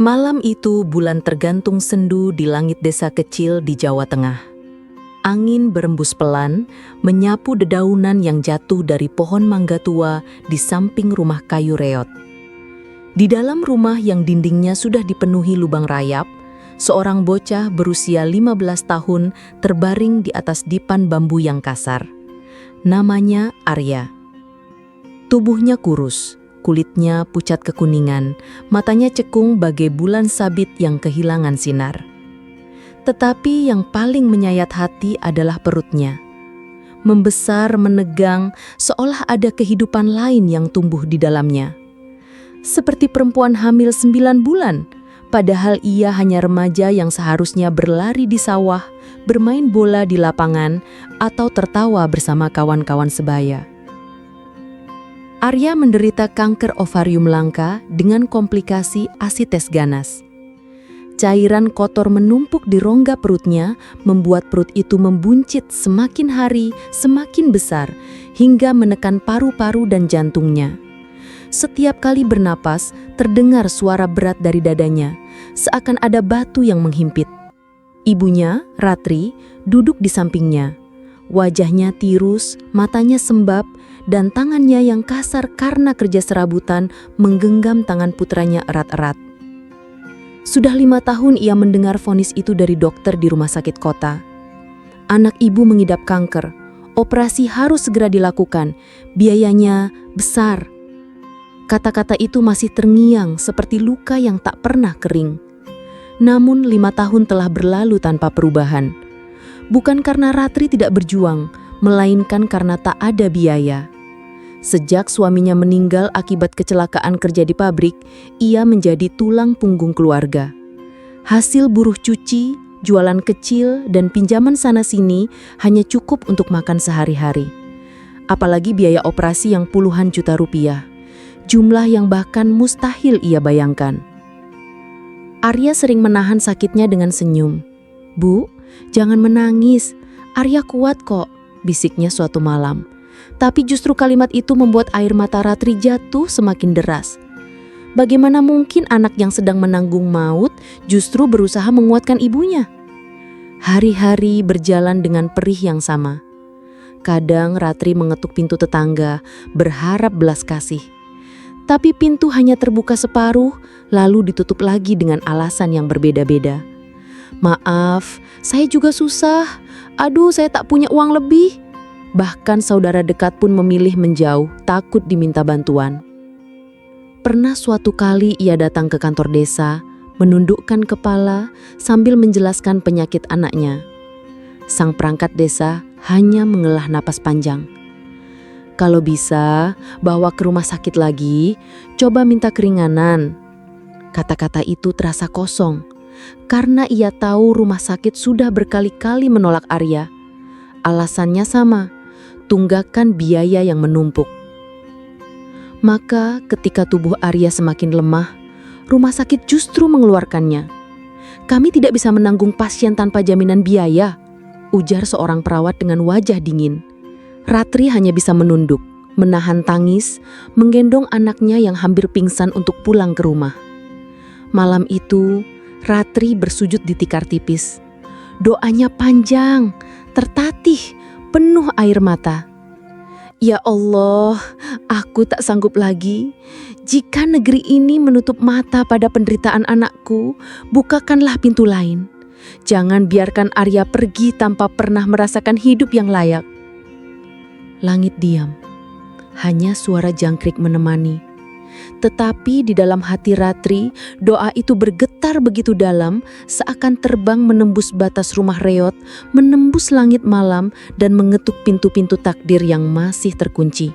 Malam itu bulan tergantung sendu di langit desa kecil di Jawa Tengah. Angin berembus pelan, menyapu dedaunan yang jatuh dari pohon mangga tua di samping rumah kayu reot. Di dalam rumah yang dindingnya sudah dipenuhi lubang rayap, seorang bocah berusia 15 tahun terbaring di atas dipan bambu yang kasar. Namanya Arya. Tubuhnya kurus, kulitnya pucat kekuningan, matanya cekung bagai bulan sabit yang kehilangan sinar. Tetapi yang paling menyayat hati adalah perutnya. Membesar, menegang, seolah ada kehidupan lain yang tumbuh di dalamnya. Seperti perempuan hamil 9 bulan, padahal ia hanya remaja yang seharusnya berlari di sawah, bermain bola di lapangan, atau tertawa bersama kawan-kawan sebaya. Arya menderita kanker ovarium langka dengan komplikasi asites ganas. Cairan kotor menumpuk di rongga perutnya, membuat perut itu membuncit semakin hari semakin besar, hingga menekan paru-paru dan jantungnya. Setiap kali bernapas, terdengar suara berat dari dadanya, seakan ada batu yang menghimpit. Ibunya, Ratri, duduk di sampingnya. Wajahnya tirus, matanya sembab, dan tangannya yang kasar karena kerja serabutan menggenggam tangan putranya erat-erat. Sudah 5 tahun ia mendengar vonis itu dari dokter di rumah sakit kota. Anak ibu mengidap kanker, operasi harus segera dilakukan, biayanya besar. Kata-kata itu masih terngiang seperti luka yang tak pernah kering. Namun 5 tahun telah berlalu tanpa perubahan. Bukan karena Ratri tidak berjuang, melainkan karena tak ada biaya. Sejak suaminya meninggal akibat kecelakaan kerja di pabrik, ia menjadi tulang punggung keluarga. Hasil buruh cuci, jualan kecil, dan pinjaman sana-sini hanya cukup untuk makan sehari-hari. Apalagi biaya operasi yang puluhan juta rupiah, jumlah yang bahkan mustahil ia bayangkan. Arya sering menahan sakitnya dengan senyum. "Bu, jangan menangis, Arya kuat kok," bisiknya suatu malam. Tapi justru kalimat itu membuat air mata Ratri jatuh semakin deras. Bagaimana mungkin anak yang sedang menanggung maut justru berusaha menguatkan ibunya? Hari-hari berjalan dengan perih yang sama. Kadang Ratri mengetuk pintu tetangga, berharap belas kasih. Tapi pintu hanya terbuka separuh, lalu ditutup lagi dengan alasan yang berbeda-beda. "Maaf, saya juga susah. Aduh, saya tak punya uang lebih." Bahkan saudara dekat pun memilih menjauh, takut diminta bantuan. Pernah suatu kali ia datang ke kantor desa, menundukkan kepala sambil menjelaskan penyakit anaknya. Sang perangkat desa hanya mengelah napas panjang. "Kalau bisa, bawa ke rumah sakit lagi, coba minta keringanan." Kata-kata itu terasa kosong, karena ia tahu rumah sakit sudah berkali-kali menolak Arya. Alasannya sama, tunggakan biaya yang menumpuk. Maka ketika tubuh Arya semakin lemah, rumah sakit justru mengeluarkannya. "Kami tidak bisa menanggung pasien tanpa jaminan biaya," ujar seorang perawat dengan wajah dingin. Ratri hanya bisa menunduk, menahan tangis, menggendong anaknya yang hampir pingsan untuk pulang ke rumah. Malam itu, Ratri bersujud di tikar tipis. Doanya panjang, tertatih, penuh air mata. "Ya Allah, aku tak sanggup lagi. Jika negeri ini menutup mata pada penderitaan anakku, bukakanlah pintu lain. Jangan biarkan Arya pergi tanpa pernah merasakan hidup yang layak." Langit diam, hanya suara jangkrik menemani. Tetapi di dalam hati Ratri, doa itu bergetar begitu dalam, seakan terbang menembus batas rumah reot, menembus langit malam, dan mengetuk pintu-pintu takdir yang masih terkunci.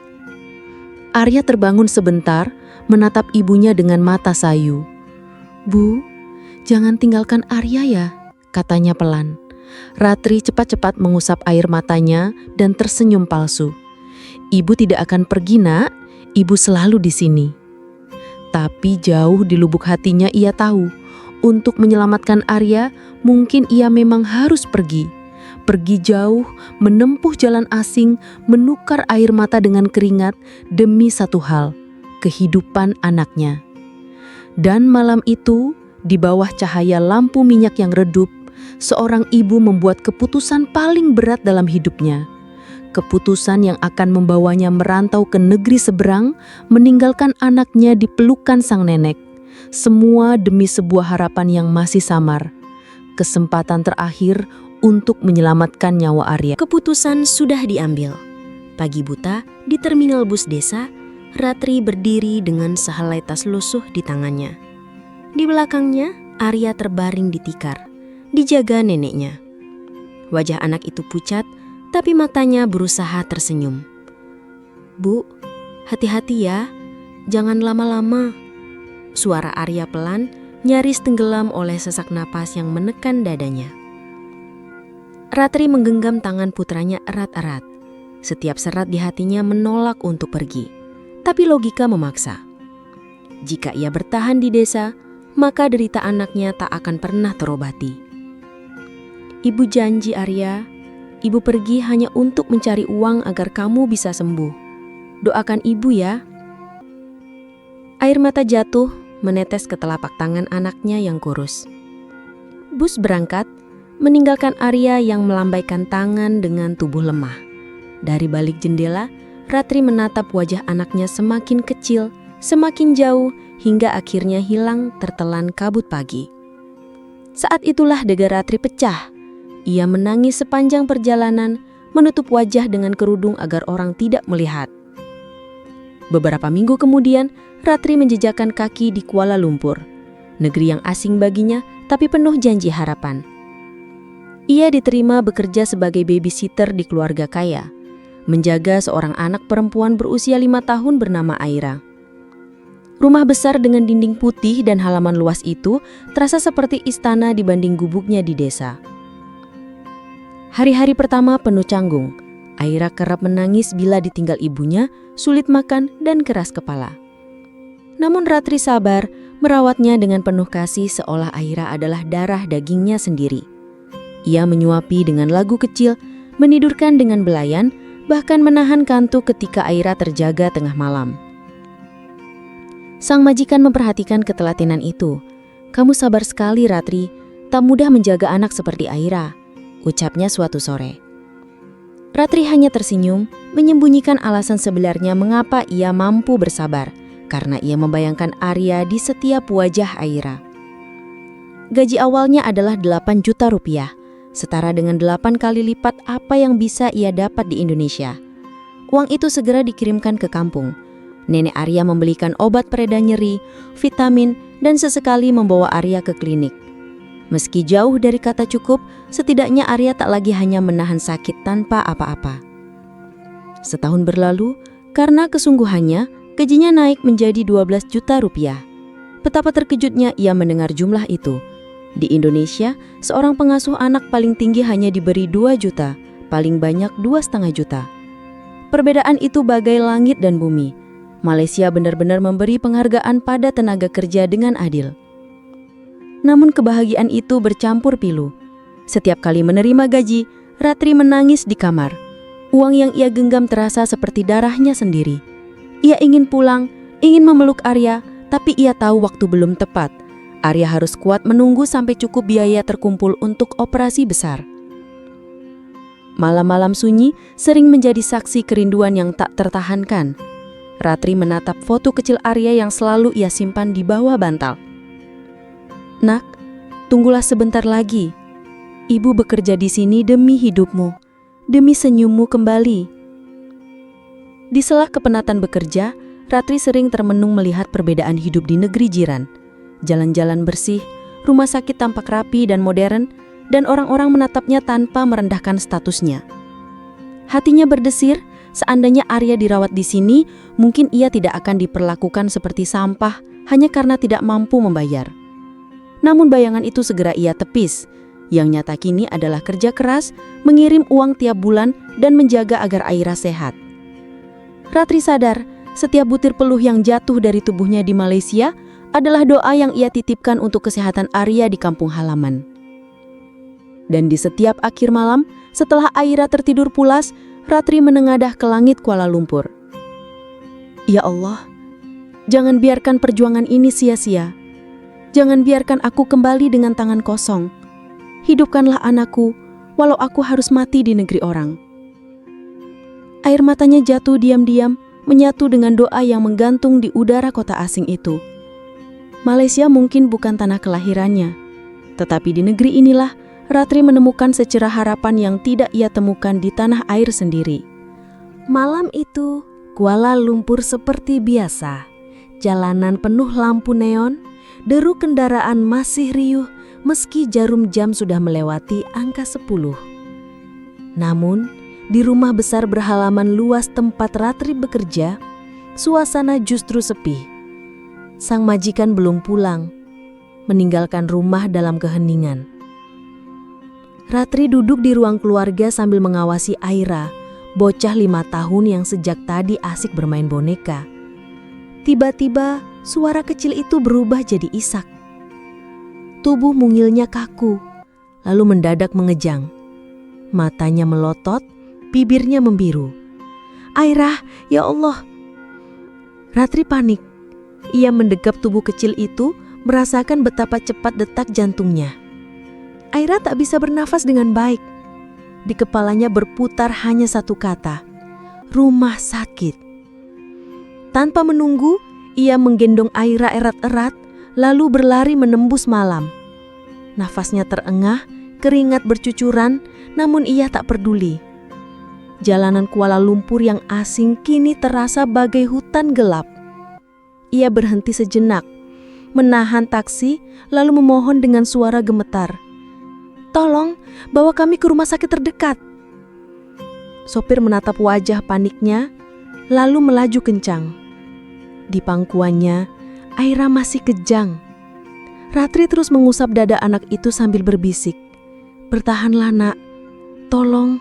Arya terbangun sebentar, menatap ibunya dengan mata sayu. "Bu, jangan tinggalkan Arya ya," katanya pelan. Ratri cepat-cepat mengusap air matanya dan tersenyum palsu. "Ibu tidak akan pergi, Nak. Ibu selalu di sini." Tapi jauh di lubuk hatinya ia tahu, untuk menyelamatkan Arya, mungkin ia memang harus pergi. Pergi jauh, menempuh jalan asing, menukar air mata dengan keringat demi satu hal, kehidupan anaknya. Dan malam itu, Di bawah cahaya lampu minyak yang redup, seorang ibu membuat keputusan paling berat dalam hidupnya. Keputusan yang akan membawanya merantau ke negeri seberang, meninggalkan anaknya di pelukan sang nenek. Semua demi sebuah harapan yang masih samar. Kesempatan terakhir untuk menyelamatkan nyawa Arya. Keputusan sudah diambil. Pagi buta, di terminal bus desa, Ratri berdiri dengan sehelai tas lusuh di tangannya. Di belakangnya, Arya terbaring di tikar, dijaga neneknya. Wajah anak itu pucat, tapi matanya berusaha tersenyum. "Bu, hati-hati ya, jangan lama-lama." Suara Arya pelan, nyaris tenggelam oleh sesak napas yang menekan dadanya. Ratri menggenggam tangan putranya erat-erat. Setiap serat di hatinya menolak untuk pergi, tapi logika memaksa. Jika ia bertahan di desa, maka derita anaknya tak akan pernah terobati. "Ibu janji, Arya, ibu pergi hanya untuk mencari uang agar kamu bisa sembuh. Doakan ibu ya." Air mata jatuh menetes ke telapak tangan anaknya yang kurus. Bus berangkat, meninggalkan Arya yang melambaikan tangan dengan tubuh lemah. Dari balik jendela, Ratri menatap wajah anaknya semakin kecil, semakin jauh, hingga akhirnya hilang tertelan kabut pagi. Saat itulah dada Ratri pecah. Ia menangis sepanjang perjalanan, menutup wajah dengan kerudung agar orang tidak melihat. Beberapa minggu kemudian, Ratri menjejakkan kaki di Kuala Lumpur, negeri yang asing baginya tapi penuh janji harapan. Ia diterima bekerja sebagai babysitter di keluarga kaya, menjaga seorang anak perempuan berusia 5 tahun bernama Aira. Rumah besar dengan dinding putih dan halaman luas itu terasa seperti istana dibanding gubuknya di desa. Hari-hari pertama penuh canggung. Aira kerap menangis bila ditinggal ibunya, sulit makan dan keras kepala. Namun Ratri sabar, merawatnya dengan penuh kasih seolah Aira adalah darah dagingnya sendiri. Ia menyuapi dengan lagu kecil, menidurkan dengan belayan, bahkan menahan kantuk ketika Aira terjaga tengah malam. Sang majikan memperhatikan ketelatenan itu. "Kamu sabar sekali, Ratri. Tak mudah menjaga anak seperti Aira," ucapnya suatu sore. Ratri hanya tersenyum, menyembunyikan alasan sebenarnya mengapa ia mampu bersabar, karena ia membayangkan Arya di setiap wajah Aira. Gaji awalnya adalah 8 juta rupiah, setara dengan 8 kali lipat apa yang bisa ia dapat di Indonesia. Uang itu segera dikirimkan ke kampung. Nenek Arya membelikan obat pereda nyeri, vitamin, dan sesekali membawa Arya ke klinik. Meski jauh dari kata cukup, setidaknya Arya tak lagi hanya menahan sakit tanpa apa-apa. Setahun berlalu, karena kesungguhannya, gajinya naik menjadi 12 juta rupiah. Betapa terkejutnya ia mendengar jumlah itu. Di Indonesia, seorang pengasuh anak paling tinggi hanya diberi 2 juta, paling banyak 2,5 juta. Perbedaan itu bagai langit dan bumi. Malaysia benar-benar memberi penghargaan pada tenaga kerja dengan adil. Namun kebahagiaan itu bercampur pilu. Setiap kali menerima gaji, Ratri menangis di kamar. Uang yang ia genggam terasa seperti darahnya sendiri. Ia ingin pulang, ingin memeluk Arya, tapi ia tahu waktu belum tepat. Arya harus kuat menunggu sampai cukup biaya terkumpul untuk operasi besar. Malam-malam sunyi sering menjadi saksi kerinduan yang tak tertahankan. Ratri menatap foto kecil Arya yang selalu ia simpan di bawah bantal. "Nak, tunggulah sebentar lagi. Ibu bekerja di sini demi hidupmu, demi senyummu kembali." Di sela kepenatan bekerja, Ratri sering termenung melihat perbedaan hidup di negeri jiran. Jalan-jalan bersih, rumah sakit tampak rapi dan modern, dan orang-orang menatapnya tanpa merendahkan statusnya. Hatinya berdesir, seandainya Arya dirawat di sini, mungkin ia tidak akan diperlakukan seperti sampah hanya karena tidak mampu membayar. Namun bayangan itu segera ia tepis. Yang nyata kini adalah kerja keras, mengirim uang tiap bulan, dan menjaga agar Aira sehat. Ratri sadar, setiap butir peluh yang jatuh dari tubuhnya di Malaysia adalah doa yang ia titipkan untuk kesehatan Arya di kampung halaman. Dan di setiap akhir malam, setelah Aira tertidur pulas, Ratri menengadah ke langit Kuala Lumpur. "Ya Allah, jangan biarkan perjuangan ini sia-sia. Jangan biarkan aku kembali dengan tangan kosong. Hidupkanlah anakku, walau aku harus mati di negeri orang." Air matanya jatuh diam-diam, menyatu dengan doa yang menggantung di udara kota asing itu. Malaysia mungkin bukan tanah kelahirannya, tetapi di negeri inilah Ratri menemukan secerah harapan yang tidak ia temukan di tanah air sendiri. Malam itu, Kuala Lumpur seperti biasa. Jalanan penuh lampu neon, deru kendaraan masih riuh meski jarum jam sudah melewati angka 10. Namun, di rumah besar berhalaman luas tempat Ratri bekerja, suasana justru sepi. Sang majikan belum pulang, meninggalkan rumah dalam keheningan. Ratri duduk di ruang keluarga sambil mengawasi Aira, bocah 5 tahun yang sejak tadi asik bermain boneka. Tiba-tiba, suara kecil itu berubah jadi isak. Tubuh mungilnya kaku, lalu mendadak mengejang. Matanya melotot, bibirnya membiru. "Aira, ya Allah!" Ratri panik. Ia mendekap tubuh kecil itu, merasakan betapa cepat detak jantungnya. Aira tak bisa bernafas dengan baik. Di kepalanya berputar hanya satu kata, "Rumah sakit." Tanpa menunggu, ia menggendong Aira erat-erat, lalu berlari menembus malam. Nafasnya terengah, keringat bercucuran, namun ia tak peduli. Jalanan Kuala Lumpur yang asing kini terasa bagai hutan gelap. Ia berhenti sejenak, menahan taksi, lalu memohon dengan suara gemetar, "Tolong, bawa kami ke rumah sakit terdekat." Sopir menatap wajah paniknya, lalu melaju kencang. Di pangkuannya, Aira masih kejang. Ratri terus mengusap dada anak itu sambil berbisik, "Bertahanlah nak, tolong,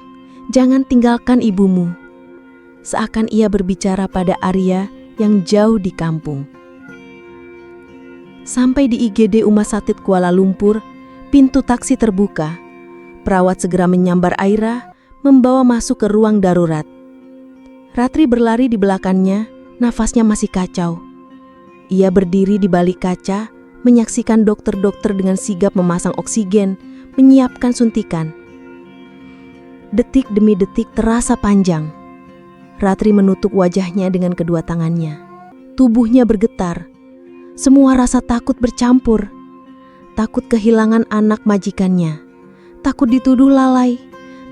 jangan tinggalkan ibumu." Seakan ia berbicara pada Arya yang jauh di kampung. Sampai di IGD Rumah Sakit Kuala Lumpur, pintu taksi terbuka. Perawat segera menyambar Aira, membawa masuk ke ruang darurat. Ratri berlari di belakangnya, nafasnya masih kacau. Ia berdiri di balik kaca, menyaksikan dokter-dokter dengan sigap memasang oksigen, menyiapkan suntikan. Detik demi detik terasa panjang. Ratri menutup wajahnya dengan kedua tangannya. Tubuhnya bergetar. Semua rasa takut bercampur. Takut kehilangan anak majikannya. Takut dituduh lalai.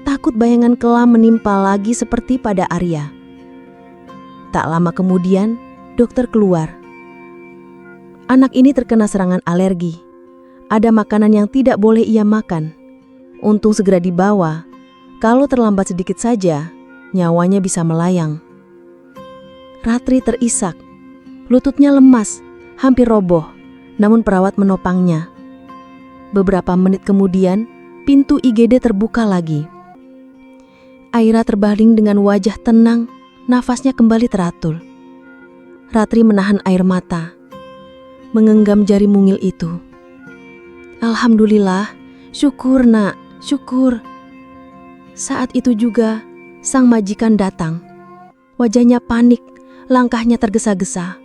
Takut bayangan kelam menimpa lagi seperti pada Arya. Tak lama kemudian, dokter keluar. Anak ini terkena serangan alergi. Ada makanan yang tidak boleh ia makan. Untung segera dibawa. Kalau terlambat sedikit saja, nyawanya bisa melayang. Ratri terisak. Lututnya lemas, hampir roboh, namun perawat menopangnya. Beberapa menit kemudian, pintu IGD terbuka lagi. Aira terbaring dengan wajah tenang, nafasnya kembali teratur. Ratri menahan air mata, menggenggam jari mungil itu. "Alhamdulillah, syukur nak, syukur." Saat itu juga, sang majikan datang. Wajahnya panik, langkahnya tergesa-gesa.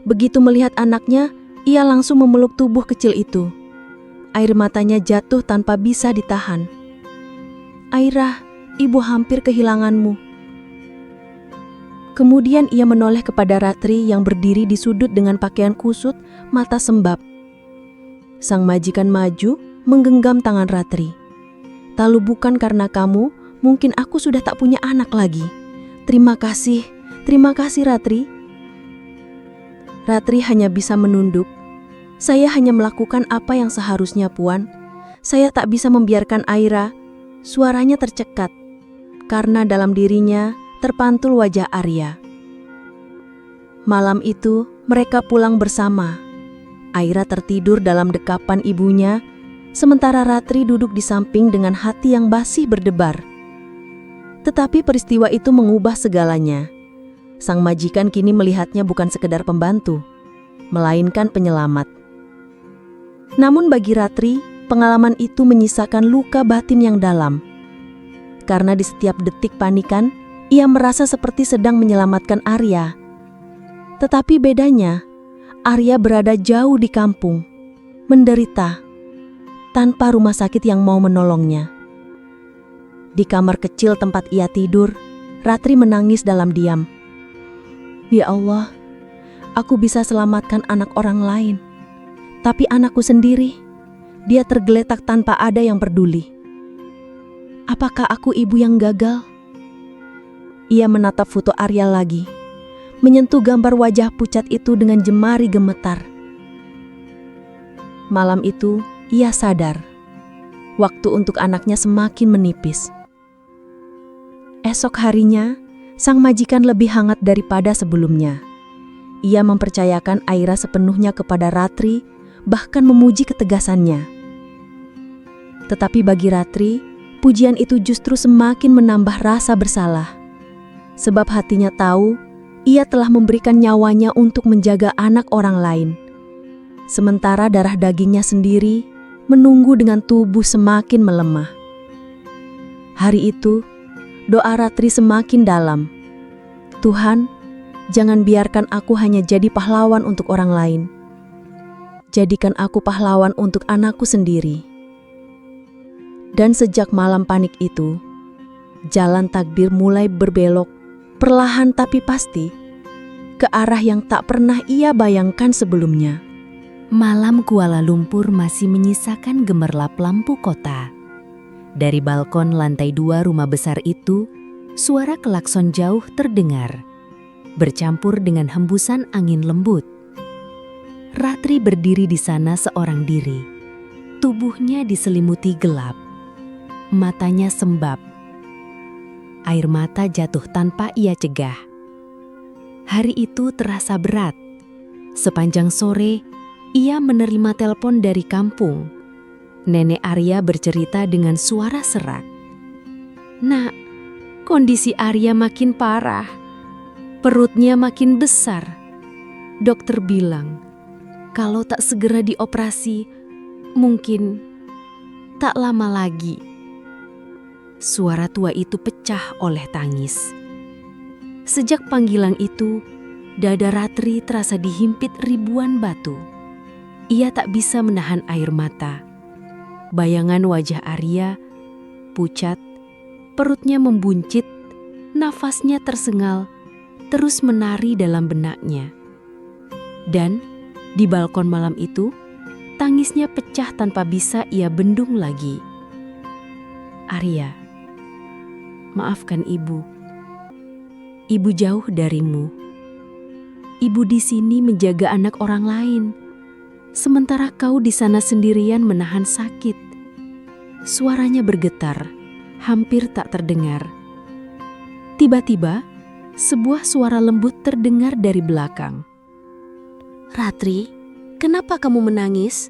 Begitu melihat anaknya, ia langsung memeluk tubuh kecil itu. Air matanya jatuh tanpa bisa ditahan. "Aira, ibu hampir kehilanganmu." Kemudian ia menoleh kepada Ratri yang berdiri di sudut dengan pakaian kusut, mata sembab. Sang majikan maju, menggenggam tangan Ratri. "Kalau bukan karena kamu, mungkin aku sudah tak punya anak lagi. Terima kasih Ratri." Ratri hanya bisa menunduk. "Saya hanya melakukan apa yang seharusnya, Puan. Saya tak bisa membiarkan Aira." Suaranya tercekat, karena dalam dirinya terpantul wajah Arya. Malam itu, mereka pulang bersama. Aira tertidur dalam dekapan ibunya, sementara Ratri duduk di samping dengan hati yang masih berdebar. Tetapi peristiwa itu mengubah segalanya. Sang majikan kini melihatnya bukan sekedar pembantu, melainkan penyelamat. Namun bagi Ratri, pengalaman itu menyisakan luka batin yang dalam. Karena di setiap detik panikan, ia merasa seperti sedang menyelamatkan Arya. Tetapi bedanya, Arya berada jauh di kampung, menderita, tanpa rumah sakit yang mau menolongnya. Di kamar kecil tempat ia tidur, Ratri menangis dalam diam. Ya Allah, aku bisa selamatkan anak orang lain. Tapi anakku sendiri, dia tergeletak tanpa ada yang peduli. Apakah aku ibu yang gagal? Ia menatap foto Arya lagi, menyentuh gambar wajah pucat itu dengan jemari gemetar. Malam itu, ia sadar, waktu untuk anaknya semakin menipis. Esok harinya, sang majikan lebih hangat daripada sebelumnya. Ia mempercayakan Aira sepenuhnya kepada Ratri, bahkan memuji ketegasannya. Tetapi bagi Ratri, pujian itu justru semakin menambah rasa bersalah. Sebab hatinya tahu, ia telah memberikan nyawanya untuk menjaga anak orang lain. Sementara darah dagingnya sendiri menunggu dengan tubuh semakin melemah. Hari itu, doa Ratri semakin dalam. Tuhan, jangan biarkan aku hanya jadi pahlawan untuk orang lain. Jadikan aku pahlawan untuk anakku sendiri. Dan sejak malam panik itu, jalan takdir mulai berbelok, perlahan tapi pasti, ke arah yang tak pernah ia bayangkan sebelumnya. Malam Kuala Lumpur masih menyisakan gemerlap lampu kota. Dari balkon lantai 2 rumah besar itu, suara klakson jauh terdengar, bercampur dengan hembusan angin lembut. Ratri berdiri di sana seorang diri. Tubuhnya diselimuti gelap. Matanya sembab. Air mata jatuh tanpa ia cegah. Hari itu terasa berat. Sepanjang sore, ia menerima telepon dari kampung. Nenek Arya bercerita dengan suara serak. "Nak, kondisi Arya makin parah. Perutnya makin besar. Dokter bilang, kalau tak segera dioperasi, mungkin tak lama lagi." Suara tua itu pecah oleh tangis. Sejak panggilan itu, dada Ratri terasa dihimpit ribuan batu. Ia tak bisa menahan air mata. Bayangan wajah Arya, pucat, perutnya membuncit, nafasnya tersengal, terus menari dalam benaknya. Dan di balkon malam itu, tangisnya pecah tanpa bisa ia bendung lagi. "Arya, maafkan ibu. Ibu jauh darimu. Ibu di sini menjaga anak orang lain. Sementara kau di sana sendirian menahan sakit." Suaranya bergetar, hampir tak terdengar. Tiba-tiba, sebuah suara lembut terdengar dari belakang. "Ratri, kenapa kamu menangis?"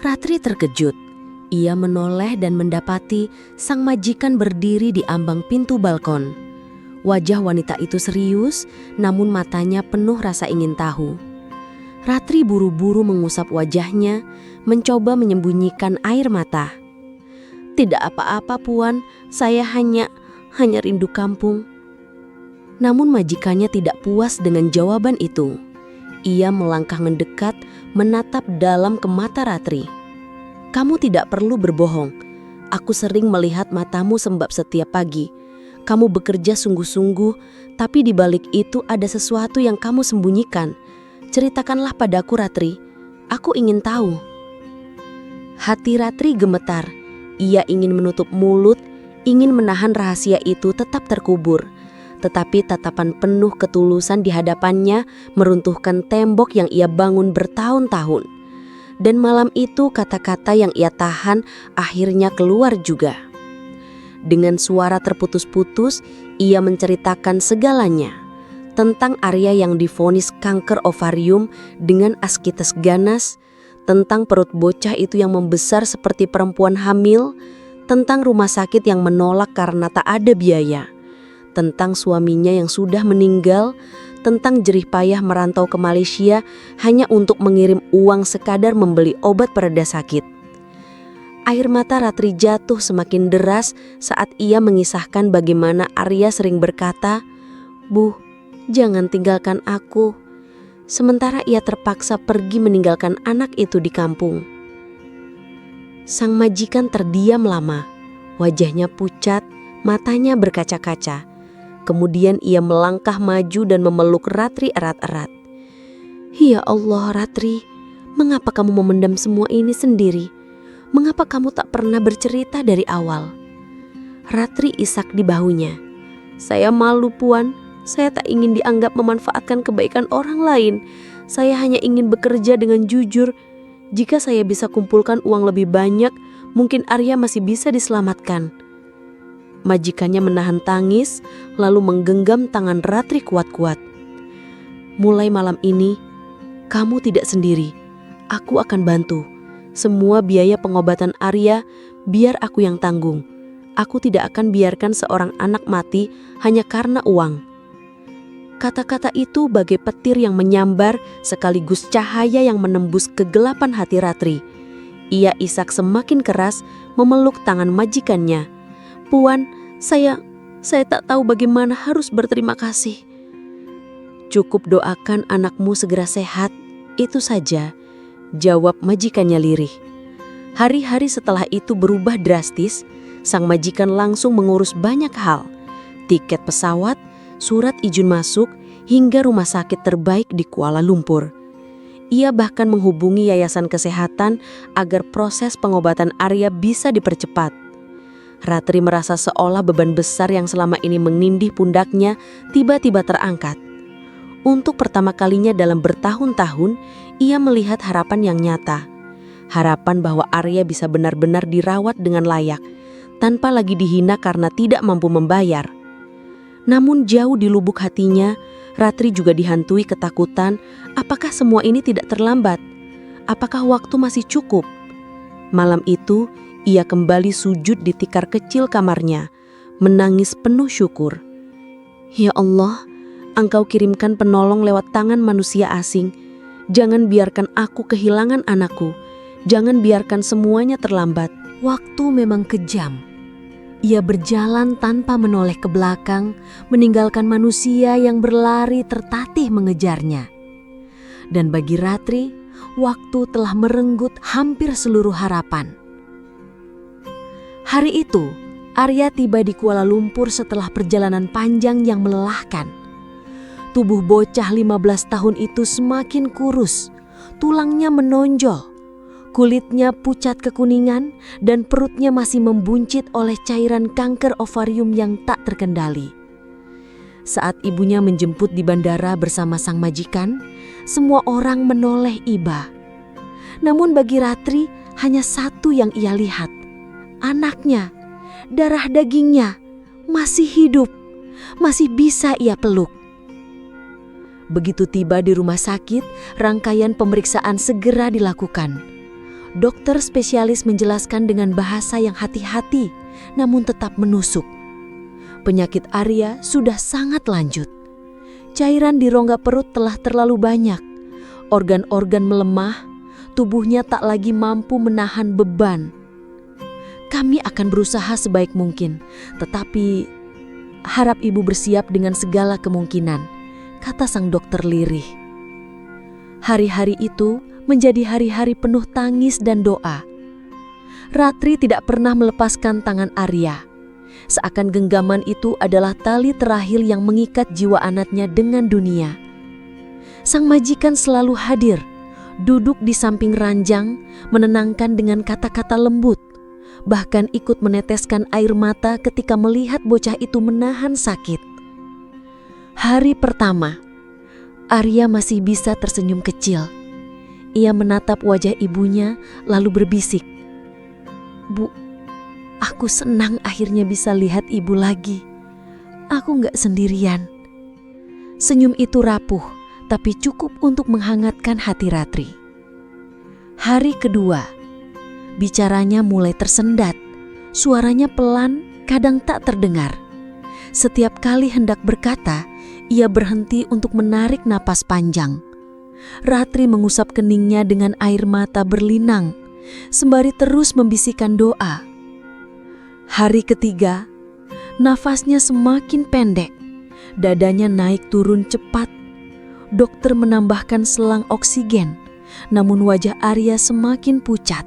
Ratri terkejut. Ia menoleh dan mendapati sang majikan berdiri di ambang pintu balkon. Wajah wanita itu serius, namun matanya penuh rasa ingin tahu. Ratri buru-buru mengusap wajahnya, mencoba menyembunyikan air mata. "Tidak apa-apa, Puan, saya hanya rindu kampung." Namun majikannya tidak puas dengan jawaban itu. Ia melangkah mendekat, menatap dalam ke mata Ratri. "Kamu tidak perlu berbohong. Aku sering melihat matamu sembab setiap pagi. Kamu bekerja sungguh-sungguh, tapi di balik itu ada sesuatu yang kamu sembunyikan. Ceritakanlah padaku, Ratri. Aku ingin tahu." Hati Ratri gemetar. Ia ingin menutup mulut, ingin menahan rahasia itu tetap terkubur. Tetapi tatapan penuh ketulusan di hadapannya meruntuhkan tembok yang ia bangun bertahun-tahun. Dan malam itu kata-kata yang ia tahan akhirnya keluar juga. Dengan suara terputus-putus, ia menceritakan segalanya. Tentang Arya yang divonis kanker ovarium dengan askites ganas, tentang perut bocah itu yang membesar seperti perempuan hamil, tentang rumah sakit yang menolak karena tak ada biaya, tentang suaminya yang sudah meninggal, tentang jerih payah merantau ke Malaysia hanya untuk mengirim uang sekadar membeli obat pereda sakit. Air mata Ratri jatuh semakin deras saat ia mengisahkan bagaimana Arya sering berkata, "Bu, jangan tinggalkan aku. sementara ia terpaksa pergi meninggalkan anak itu di kampung. Sang majikan terdiam lama, wajahnya pucat, matanya berkaca-kaca. Kemudian ia melangkah maju dan memeluk Ratri erat-erat. "Ya Allah, Ratri, mengapa kamu memendam semua ini sendiri? Mengapa kamu tak pernah bercerita dari awal?" Ratri isak di bahunya. "Saya malu, Puan. Saya tak ingin dianggap memanfaatkan kebaikan orang lain. Saya hanya ingin bekerja dengan jujur. Jika saya bisa kumpulkan uang lebih banyak, mungkin Arya masih bisa diselamatkan." Majikannya menahan tangis, lalu menggenggam tangan Ratri kuat-kuat. "Mulai malam ini, kamu tidak sendiri. Aku akan bantu. Semua biaya pengobatan Arya, biar aku yang tanggung. Aku tidak akan biarkan seorang anak mati hanya karena uang." Kata-kata itu bagai petir yang menyambar sekaligus cahaya yang menembus kegelapan hati Ratri. Ia isak semakin keras memeluk tangan majikannya. "Puan, saya tak tahu bagaimana harus berterima kasih." "Cukup doakan anakmu segera sehat, itu saja," jawab majikannya lirih. Hari-hari setelah itu berubah drastis. Sang majikan langsung mengurus banyak hal. Tiket pesawat, surat izin masuk, hingga rumah sakit terbaik di Kuala Lumpur. Ia bahkan menghubungi yayasan kesehatan agar proses pengobatan Arya bisa dipercepat. Ratri merasa seolah beban besar yang selama ini menindih pundaknya tiba-tiba terangkat. Untuk pertama kalinya dalam bertahun-tahun, ia melihat harapan yang nyata. Harapan bahwa Arya bisa benar-benar dirawat dengan layak, tanpa lagi dihina karena tidak mampu membayar. Namun jauh di lubuk hatinya, Ratri juga dihantui ketakutan, apakah semua ini tidak terlambat? Apakah waktu masih cukup? Malam itu, ia kembali sujud di tikar kecil kamarnya, menangis penuh syukur. "Ya Allah, Engkau kirimkan penolong lewat tangan manusia asing. Jangan biarkan aku kehilangan anakku. Jangan biarkan semuanya terlambat." Waktu memang kejam. Ia berjalan tanpa menoleh ke belakang, meninggalkan manusia yang berlari tertatih mengejarnya. Dan bagi Ratri, waktu telah merenggut hampir seluruh harapan. Hari itu, Arya tiba di Kuala Lumpur setelah perjalanan panjang yang melelahkan. Tubuh bocah 15 tahun itu semakin kurus, tulangnya menonjol. Kulitnya pucat kekuningan dan perutnya masih membuncit oleh cairan kanker ovarium yang tak terkendali. Saat ibunya menjemput di bandara bersama sang majikan, semua orang menoleh iba. Namun bagi Ratri hanya satu yang ia lihat. Anaknya, darah dagingnya, masih hidup, masih bisa ia peluk. Begitu tiba di rumah sakit, rangkaian pemeriksaan segera dilakukan. Dokter spesialis menjelaskan dengan bahasa yang hati-hati, namun tetap menusuk. Penyakit Arya sudah sangat lanjut. Cairan di rongga perut telah terlalu banyak. Organ-organ melemah, tubuhnya tak lagi mampu menahan beban. "Kami akan berusaha sebaik mungkin, tetapi harap ibu bersiap dengan segala kemungkinan," kata sang dokter lirih. Hari-hari itu menjadi hari-hari penuh tangis dan doa. Ratri tidak pernah melepaskan tangan Arya. Seakan genggaman itu adalah tali terakhir yang mengikat jiwa anaknya dengan dunia. Sang majikan selalu hadir, duduk di samping ranjang, menenangkan dengan kata-kata lembut, bahkan ikut meneteskan air mata ketika melihat bocah itu menahan sakit. Hari pertama, Arya masih bisa tersenyum kecil. Ia menatap wajah ibunya lalu berbisik, "Bu, aku senang akhirnya bisa lihat ibu lagi. Aku gak sendirian." Senyum itu rapuh, tapi cukup untuk menghangatkan hati Ratri. Hari kedua, bicaranya mulai tersendat. Suaranya pelan, kadang tak terdengar. Setiap kali hendak berkata, ia berhenti untuk menarik napas panjang. Ratri mengusap keningnya dengan air mata berlinang, sembari terus membisikkan doa. Hari ketiga, nafasnya semakin pendek, dadanya naik turun cepat. Dokter menambahkan selang oksigen, namun wajah Arya semakin pucat.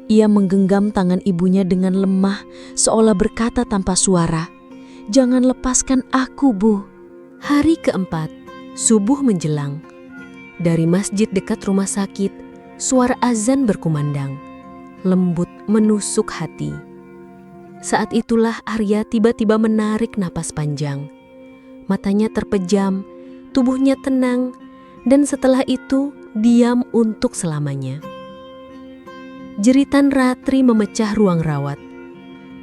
Ia menggenggam tangan ibunya dengan lemah, seolah berkata tanpa suara, "Jangan lepaskan aku, Bu." Hari keempat, subuh menjelang. Dari masjid dekat rumah sakit, suara azan berkumandang. Lembut menusuk hati. Saat itulah Arya tiba-tiba menarik napas panjang. Matanya terpejam, tubuhnya tenang, dan setelah itu diam untuk selamanya. Jeritan Ratri memecah ruang rawat.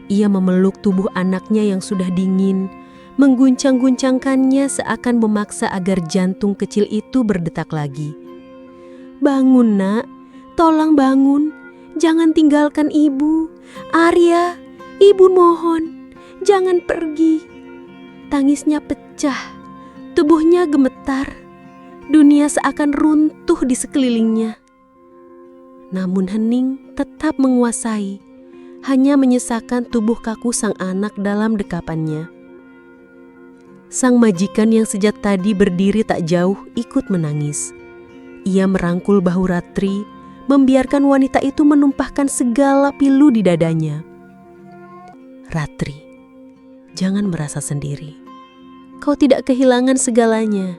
Ia memeluk tubuh anaknya yang sudah dingin, mengguncang-guncangkannya seakan memaksa agar jantung kecil itu berdetak lagi. "Bangun, Nak. Tolong bangun. Jangan tinggalkan ibu. Arya, ibu mohon. Jangan pergi." Tangisnya pecah. Tubuhnya gemetar. Dunia seakan runtuh di sekelilingnya. Namun hening tetap menguasai, hanya menyisakan tubuh kaku sang anak dalam dekapannya. Sang majikan yang sejak tadi berdiri tak jauh ikut menangis. Ia merangkul bahu Ratri, membiarkan wanita itu menumpahkan segala pilu di dadanya. "Ratri, jangan merasa sendiri. Kau tidak kehilangan segalanya.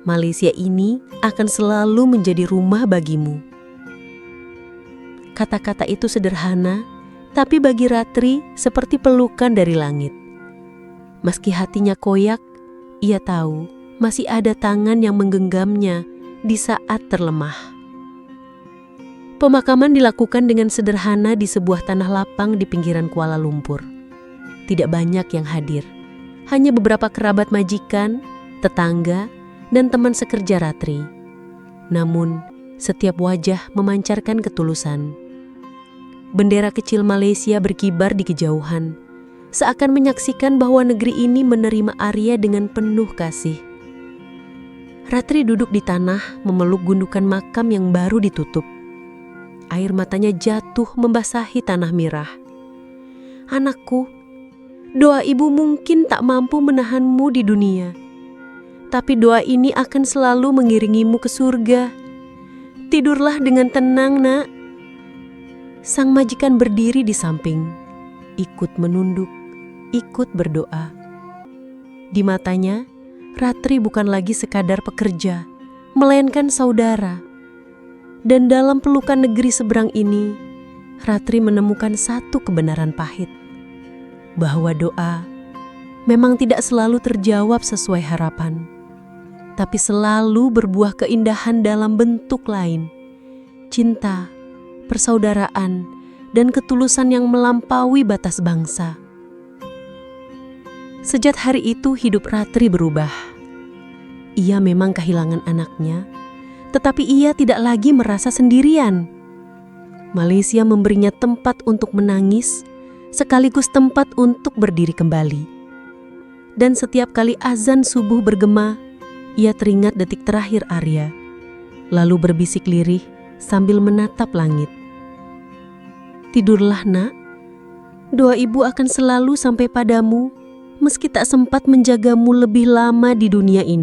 Malaysia ini akan selalu menjadi rumah bagimu." Kata-kata itu sederhana, tapi bagi Ratri seperti pelukan dari langit. Meski hatinya koyak, ia tahu masih ada tangan yang menggenggamnya di saat terlemah. Pemakaman dilakukan dengan sederhana di sebuah tanah lapang di pinggiran Kuala Lumpur. Tidak banyak yang hadir, hanya beberapa kerabat majikan, tetangga, dan teman sekerja Ratri. Namun, setiap wajah memancarkan ketulusan. Bendera kecil Malaysia berkibar di kejauhan, seakan menyaksikan bahwa negeri ini menerima Arya dengan penuh kasih. Ratri duduk di tanah memeluk gundukan makam yang baru ditutup. Air matanya jatuh membasahi tanah mirah. "Anakku, doa ibu mungkin tak mampu menahanmu di dunia. Tapi doa ini akan selalu mengiringimu ke surga. Tidurlah dengan tenang, Nak." Sang majikan berdiri di samping, ikut menunduk, ikut berdoa. Di matanya, Ratri bukan lagi sekadar pekerja, melainkan saudara. Dan dalam pelukan negeri seberang ini, Ratri menemukan satu kebenaran pahit, bahwa doa memang tidak selalu terjawab sesuai harapan, tapi selalu berbuah keindahan dalam bentuk lain, cinta, persaudaraan, dan ketulusan yang melampaui batas bangsa. Sejak hari itu hidup Ratri berubah. Ia memang kehilangan anaknya, tetapi ia tidak lagi merasa sendirian. Malaysia memberinya tempat untuk menangis, sekaligus tempat untuk berdiri kembali. Dan setiap kali azan subuh bergema, ia teringat detik terakhir Arya, lalu berbisik lirih sambil menatap langit. "Tidurlah, Nak. Doa ibu akan selalu sampai padamu, meski tak sempat menjagamu lebih lama di dunia ini."